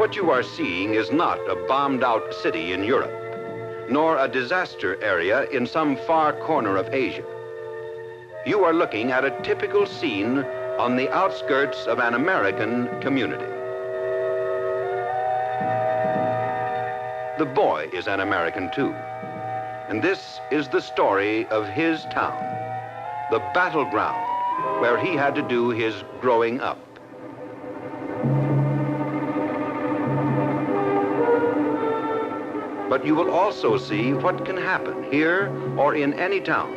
What you are seeing is not a bombed-out city in Europe, nor a disaster area in some far corner of Asia. You are looking at a typical scene on the outskirts of an American community. The boy is an American too, and this is the story of his town, the Battleground, where he had to do his growing up. But you will also see what can happen here or in any town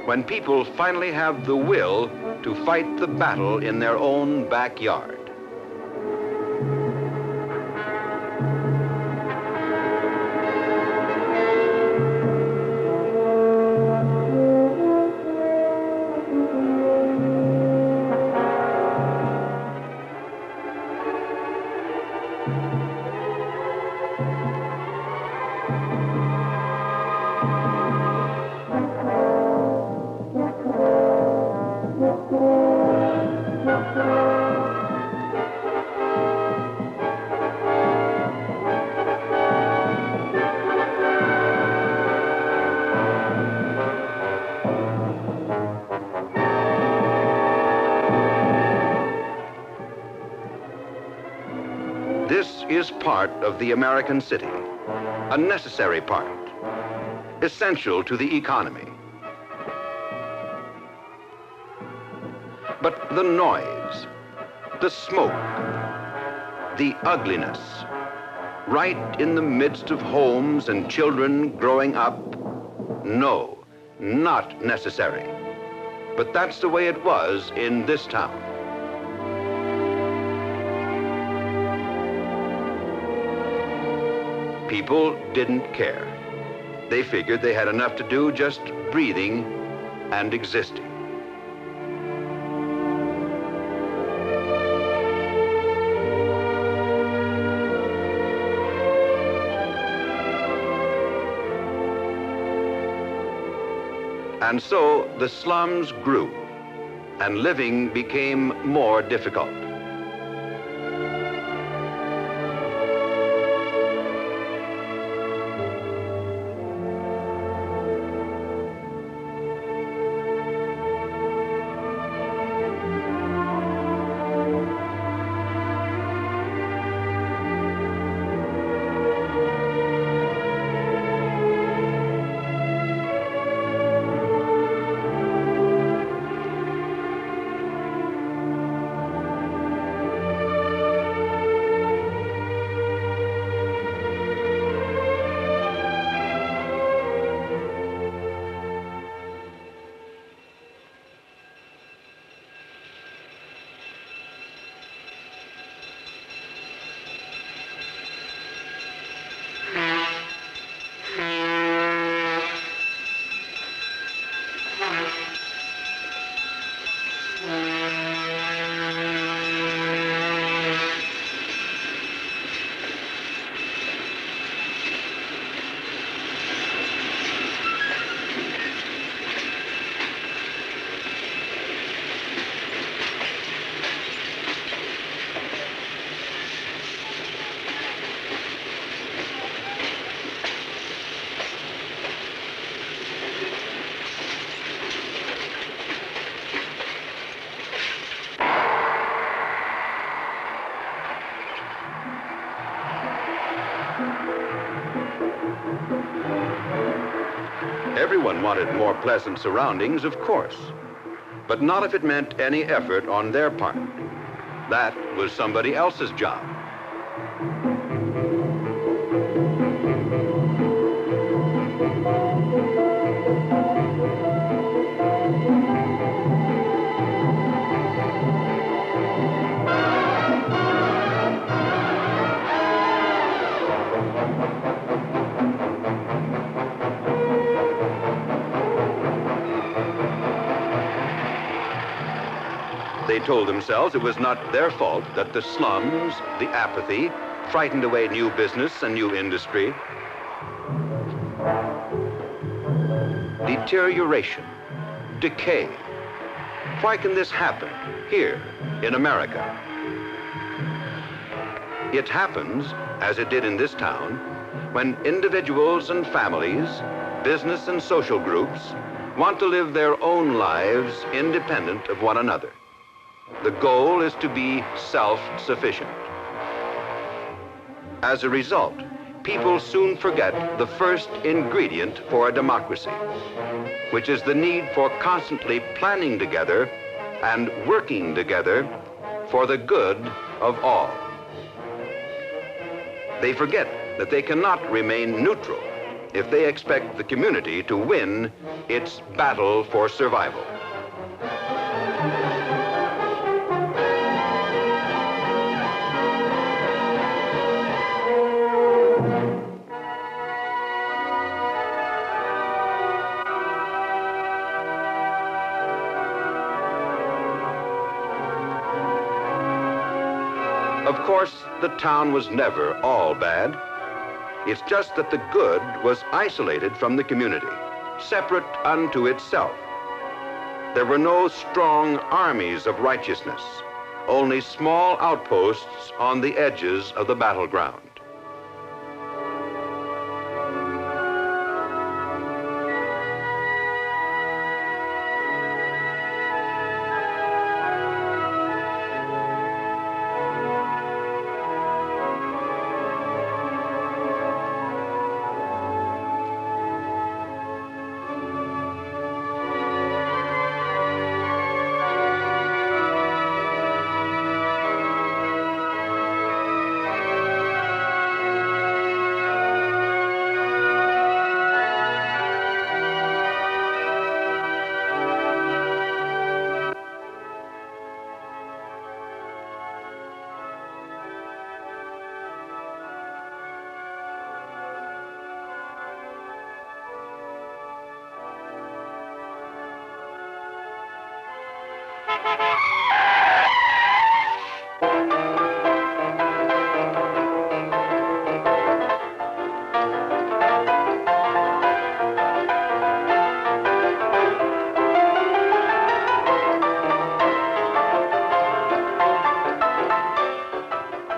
when people finally have the will to fight the battle in their own backyard. This is part of the American city, a necessary part, essential to the economy. But the noise, the smoke, the ugliness, right in the midst of homes and children growing up, no, not necessary. But that's the way it was in this town. People didn't care. They figured they had enough to do just breathing and existing. And so the slums grew, and living became more difficult. Everyone wanted more pleasant surroundings, of course, but not if it meant any effort on their part. That was somebody else's job. They told themselves it was not their fault that the slums, the apathy, frightened away new business and new industry. Deterioration, decay. Why can this happen here in America? It happens, as it did in this town, when individuals and families, business and social groups, want to live their own lives independent of one another. The goal is to be self-sufficient. As a result, people soon forget the first ingredient for a democracy, which is the need for constantly planning together and working together for the good of all. They forget that they cannot remain neutral if they expect the community to win its battle for survival. Of course, the town was never all bad. It's just that the good was isolated from the community, separate unto itself. There were no strong armies of righteousness, only small outposts on the edges of the battleground.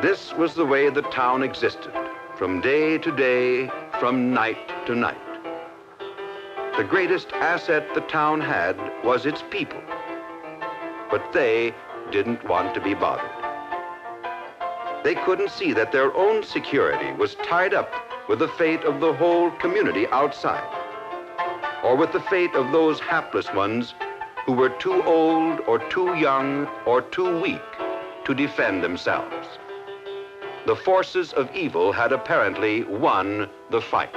This was the way the town existed, from day to day, from night to night. The greatest asset the town had was its people, but they didn't want to be bothered. They couldn't see that their own security was tied up with the fate of the whole community outside, or with the fate of those hapless ones who were too old or too young or too weak to defend themselves. The forces of evil had apparently won the fight.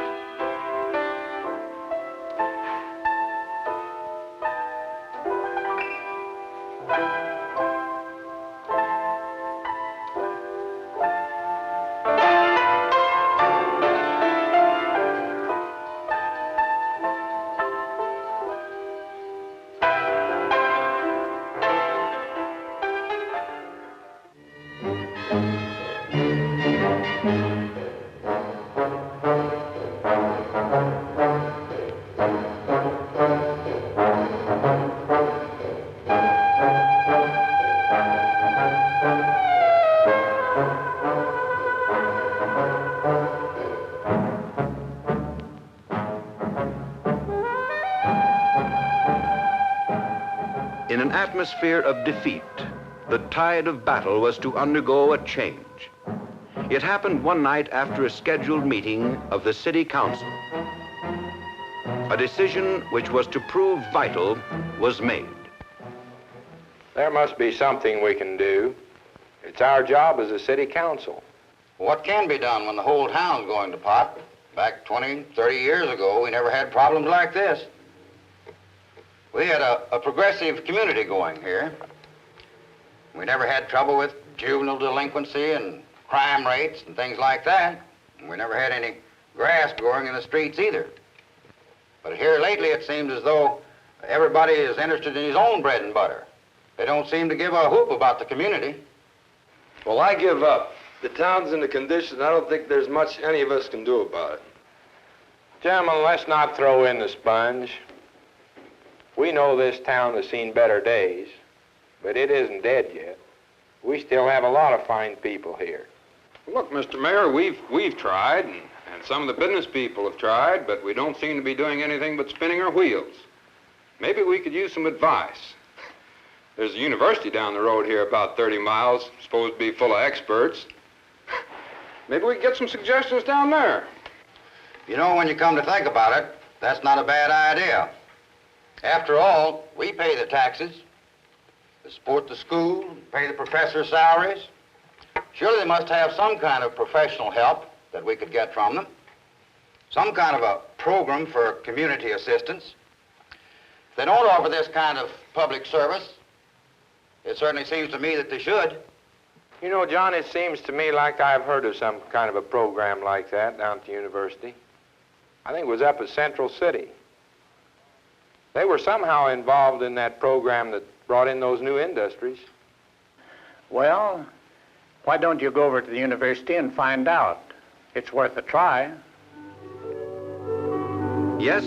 In an atmosphere of defeat, the tide of battle was to undergo a change. It happened one night after a scheduled meeting of the city council. A decision which was to prove vital was made. There must be something we can do. It's our job as a city council. What can be done when the whole town's going to pot? Back 20, 30 years ago, we never had problems like this. We had a progressive community going here. We never had trouble with juvenile delinquency and crime rates and things like that. And we never had any grass growing in the streets either. But here lately, it seems as though everybody is interested in his own bread and butter. They don't seem to give a hoop about the community. Well, I give up. The town's in a condition I don't think there's much any of us can do about it. Gentlemen, let's not throw in the sponge. We know this town has seen better days, but it isn't dead yet. We still have a lot of fine people here. Look, Mr. Mayor, we've tried, and some of the business people have tried, but we don't seem to be doing anything but spinning our wheels. Maybe we could use some advice. There's a university down the road here about 30 miles, supposed to be full of experts. Maybe we could get some suggestions down there. You know, when you come to think about it, that's not a bad idea. After all, we pay the taxes, support the school, pay the professors' salaries. Surely they must have some kind of professional help that we could get from them. Some kind of a program for community assistance. If they don't offer this kind of public service, it certainly seems to me that they should. You know, John, it seems to me like I've heard of some kind of a program like that down at the university. I think it was up at Central City. They were somehow involved in that program that brought in those new industries. Well, why don't you go over to the university and find out? It's worth a try. Yes,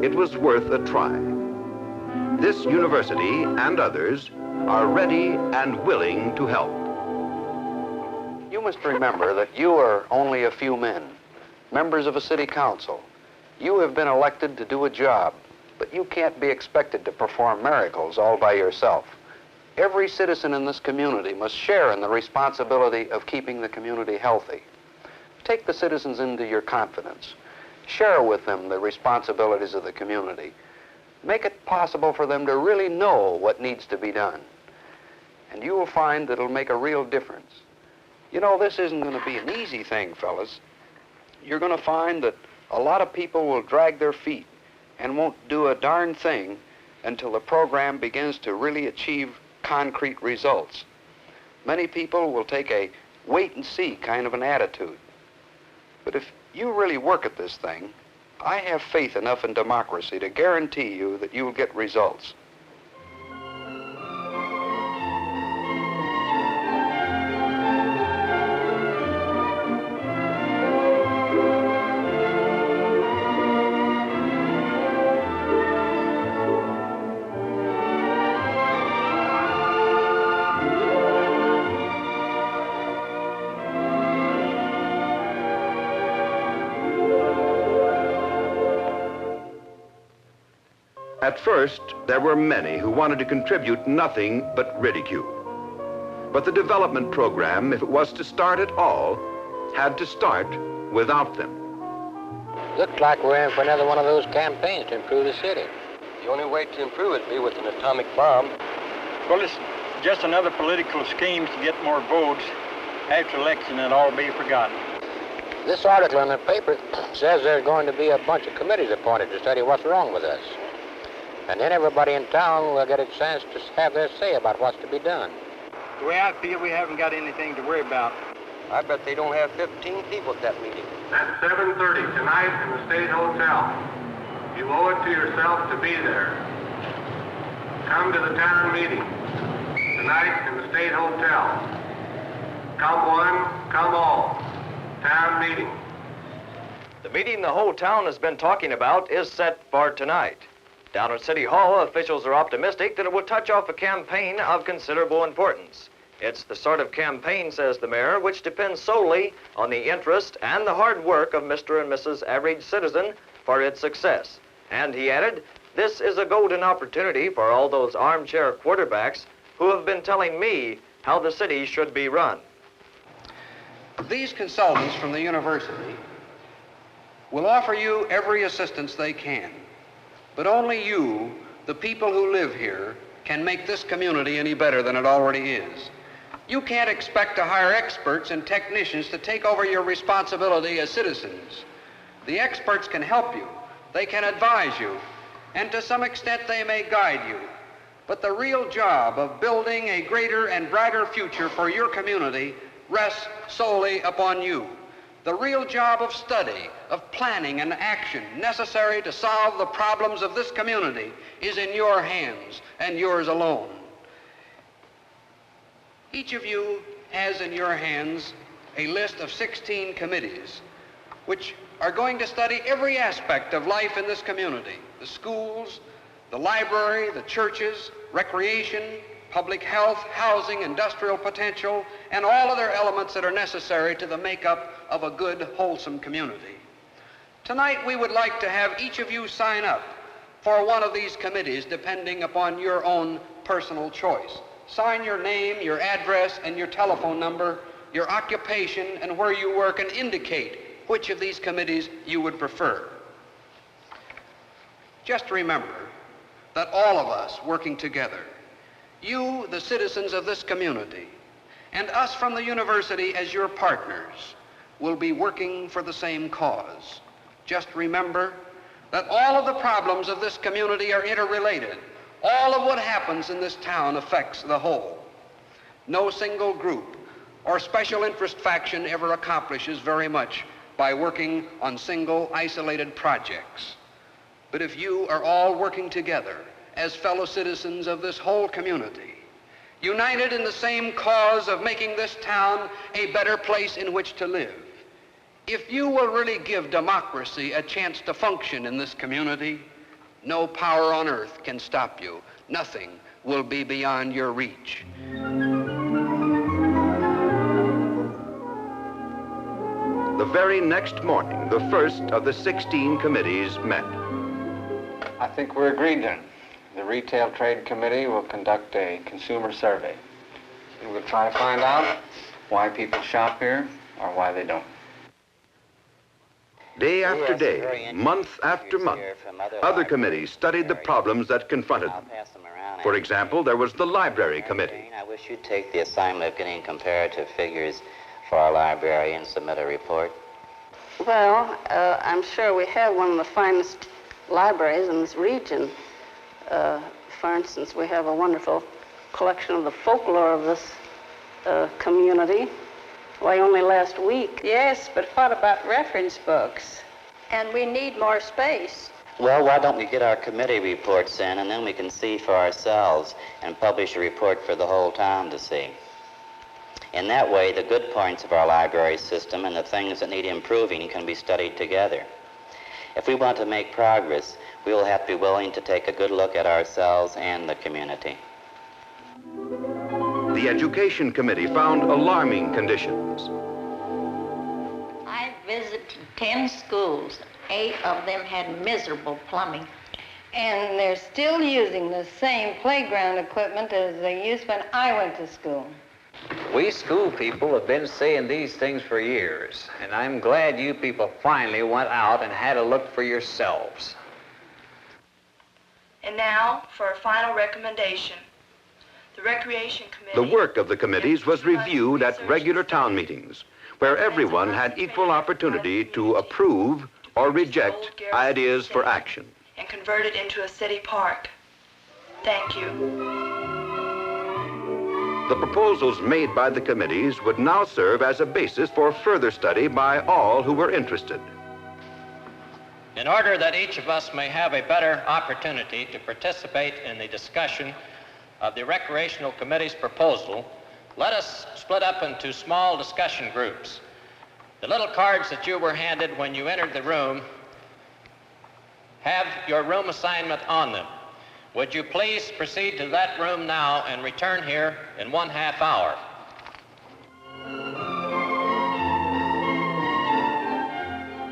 it was worth a try. This university and others are ready and willing to help. You must remember that you are only a few men, members of a city council. You have been elected to do a job, but you can't be expected to perform miracles all by yourself. Every citizen in this community must share in the responsibility of keeping the community healthy. Take the citizens into your confidence. Share with them the responsibilities of the community. Make it possible for them to really know what needs to be done. And you will find that it'll make a real difference. You know, this isn't going to be an easy thing, fellas. You're going to find that a lot of people will drag their feet and won't do a darn thing until the program begins to really achieve concrete results. Many people will take a wait-and-see kind of an attitude. But if you really work at this thing, I have faith enough in democracy to guarantee you that you will get results. At first, there were many who wanted to contribute nothing but ridicule. But the development program, if it was to start at all, had to start without them. Looks like we're in for another one of those campaigns to improve the city. The only way to improve it would be with an atomic bomb. Well, it's just another political scheme to get more votes. After election, it'll all be forgotten. This article in the paper says there's going to be a bunch of committees appointed to study what's wrong with us. And then everybody in town will get a chance to have their say about what's to be done. The way I feel, we haven't got anything to worry about. I bet they don't have 15 people at that meeting. At 7:30 tonight in the State Hotel. You owe it to yourself to be there. Come to the town meeting tonight in the State Hotel. Come one, come all. Town meeting. The meeting the whole town has been talking about is set for tonight. Down at City Hall, officials are optimistic that it will touch off a campaign of considerable importance. It's the sort of campaign, says the mayor, which depends solely on the interest and the hard work of Mr. and Mrs. Average Citizen for its success. And he added, this is a golden opportunity for all those armchair quarterbacks who have been telling me how the city should be run. These consultants from the university will offer you every assistance they can. But only you, the people who live here, can make this community any better than it already is. You can't expect to hire experts and technicians to take over your responsibility as citizens. The experts can help you, they can advise you, and to some extent they may guide you. But the real job of building a greater and brighter future for your community rests solely upon you. The real job of study, of planning and action necessary to solve the problems of this community is in your hands and yours alone. Each of you has in your hands a list of 16 committees which are going to study every aspect of life in this community: the schools, the library, the churches, recreation, public health, housing, industrial potential, and all other elements that are necessary to the makeup of a good, wholesome community. Tonight, we would like to have each of you sign up for one of these committees, depending upon your own personal choice. Sign your name, your address, and your telephone number, your occupation, and where you work, and indicate which of these committees you would prefer. Just remember that all of us working together, you, the citizens of this community, and us from the university as your partners, will be working for the same cause. Just remember that all of the problems of this community are interrelated. All of what happens in this town affects the whole. No single group or special interest faction ever accomplishes very much by working on single, isolated projects. But if you are all working together as fellow citizens of this whole community, united in the same cause of making this town a better place in which to live, if you will really give democracy a chance to function in this community, no power on earth can stop you. Nothing will be beyond your reach. The very next morning, the first of the 16 committees met. I think we're agreed then. The Retail Trade Committee will conduct a consumer survey. And we'll try to find out why people shop here or why they don't. Day after day, month after month, other committees studied the problems that confronted them. For example, there was the Library Committee. I wish you'd take the assignment of getting comparative figures for our library and submit a report. Well, I'm sure we have one of the finest libraries in this region. For instance, we have a wonderful collection of the folklore of this community. Why, only last week. Yes, but what about reference books? And we need more space. Well, why don't we get our committee reports in, and then we can see for ourselves and publish a report for the whole town to see. In that way, the good points of our library system and the things that need improving can be studied together. If we want to make progress, we will have to be willing to take a good look at ourselves and the community. The Education Committee found alarming conditions. I visited 10 schools. 8 of them had miserable plumbing. And they're still using the same playground equipment as they used when I went to school. We school people have been saying these things for years, and I'm glad you people finally went out and had a look for yourselves. And now for a final recommendation. The Recreation Committee... The work of the committees was reviewed at regular town meetings, where everyone had equal opportunity to approve or reject ideas for action. And convert it into a city park. Thank you. The proposals made by the committees would now serve as a basis for further study by all who were interested. In order that each of us may have a better opportunity to participate in the discussion of the Recreational Committee's proposal, let us split up into small discussion groups. The little cards that you were handed when you entered the room have your room assignment on them. Would you please proceed to that room now and return here in 1/2 hour?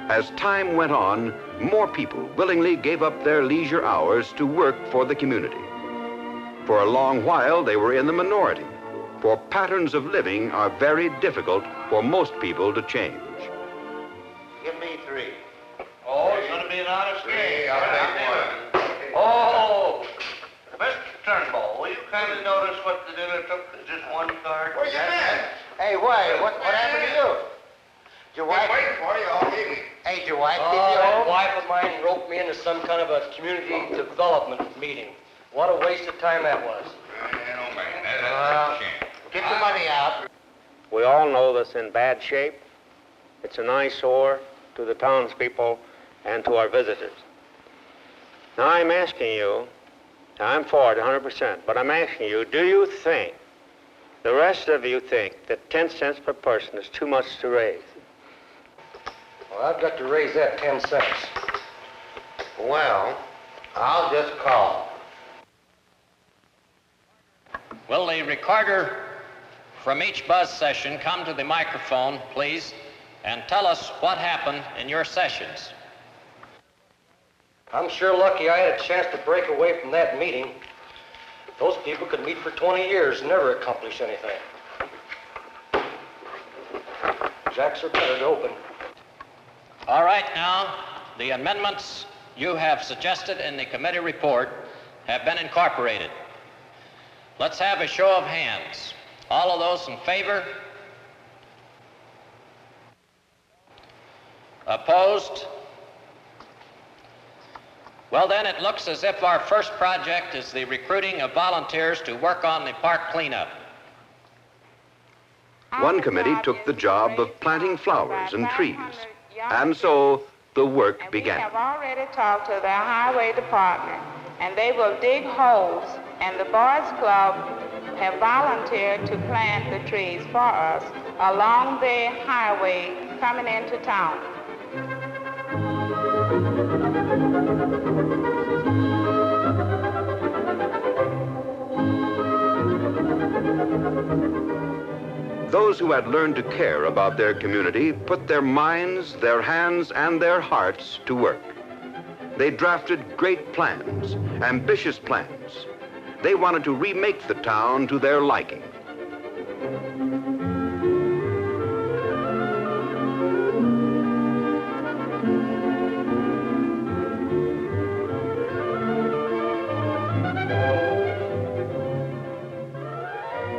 As time went on, more people willingly gave up their leisure hours to work for the community. For a long while, they were in the minority, for patterns of living are very difficult for most people to change. Give me 3. Oh, it's going to be an honest game. I'll take 1. Oh, Mr. Turnbull, will you kindly notice what the dinner took? Just 1 card? Where you been? Hey, why? What happened to you? Your wife? I'm waiting for you all evening. Hey, did your wife give Oh, you that home? wife of mine roped me into some kind of a community development meeting. What a waste of time that was. Well, get the money out. We all know this in bad shape. It's an eyesore to the townspeople and to our visitors. Now I'm asking you, I'm for it 100%, but I'm asking you, do you think, the rest of you think, that 10 cents per person is too much to raise? Well, I've got to raise that 10 cents. Well, I'll just call. Will the recorder from each buzz session come to the microphone, please, and tell us what happened in your sessions? I'm sure lucky I had a chance to break away from that meeting. Those people could meet for 20 years and never accomplish anything. Jacks are better to open. All right, now, the amendments you have suggested in the committee report have been incorporated. Let's have a show of hands. All of those in favor? Opposed? Well, then, it looks as if our first project is the recruiting of volunteers to work on the park cleanup. One committee took the job of planting flowers and trees, and so the work began. We have already talked to the highway department, and they will dig holes, and the Boys Club have volunteered to plant the trees for us along the highway coming into town. Those who had learned to care about their community put their minds, their hands, and their hearts to work. They drafted great plans, ambitious plans. They wanted to remake the town to their liking.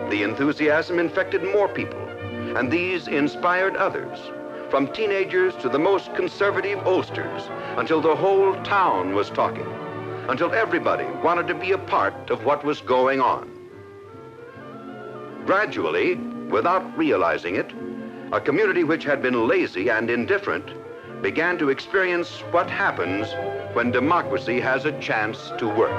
The enthusiasm infected more people, and these inspired others, from teenagers to the most conservative oldsters, until the whole town was talking, until everybody wanted to be a part of what was going on. Gradually, without realizing it, a community which had been lazy and indifferent began to experience what happens when democracy has a chance to work.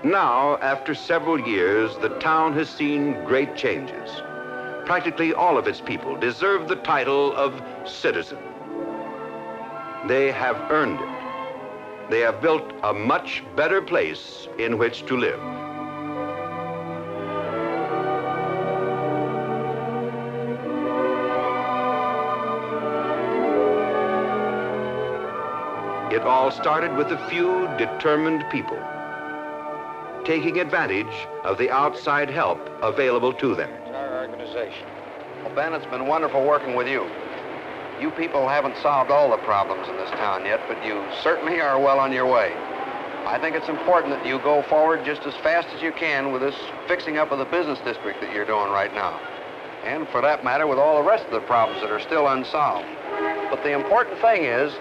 Now, after several years, the town has seen great changes. Practically all of its people deserve the title of citizen. They have earned it. They have built a much better place in which to live. It all started with a few determined people, taking advantage of the outside help available to them. It's our organization. Well, Ben, it's been wonderful working with you. You people haven't solved all the problems in this town yet, but you certainly are well on your way. I think it's important that you go forward just as fast as you can with this fixing up of the business district that you're doing right now. And for that matter, with all the rest of the problems that are still unsolved. But the important thing is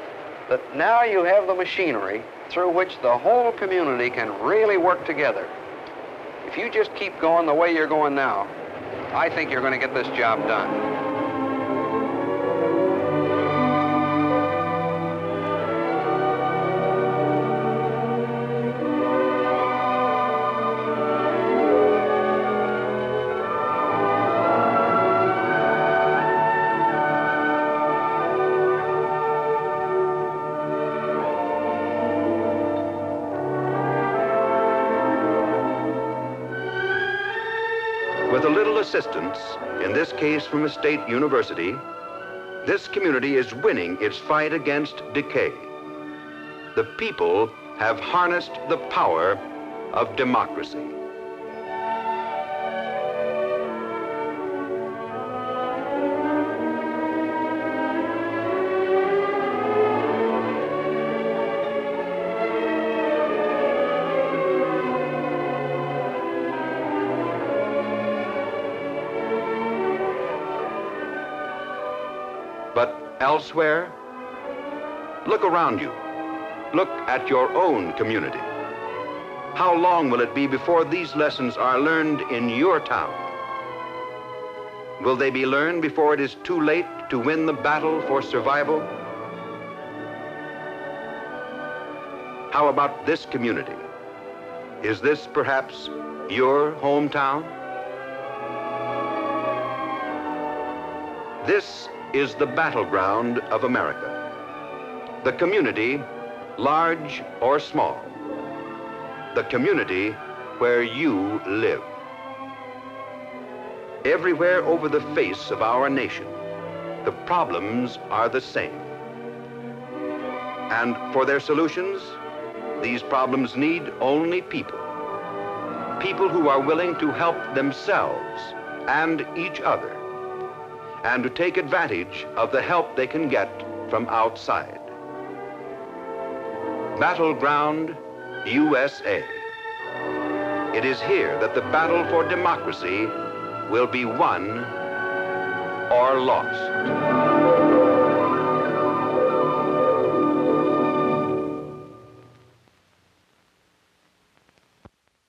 that now you have the machinery through which the whole community can really work together. If you just keep going the way you're going now, I think you're going to get this job done. With a little assistance, in this case from a state university, this community is winning its fight against decay. The people have harnessed the power of democracy. But elsewhere, look around you. Look at your own community. How long will it be before these lessons are learned in your town? Will they be learned before it is too late to win the battle for survival? How about this community? Is this perhaps your hometown? This is the battleground of America. The community, large or small. The community where you live. Everywhere over the face of our nation, the problems are the same. And for their solutions, these problems need only people. People who are willing to help themselves and each other, and to take advantage of the help they can get from outside. Battleground, U.S.A. It is here that the battle for democracy will be won or lost.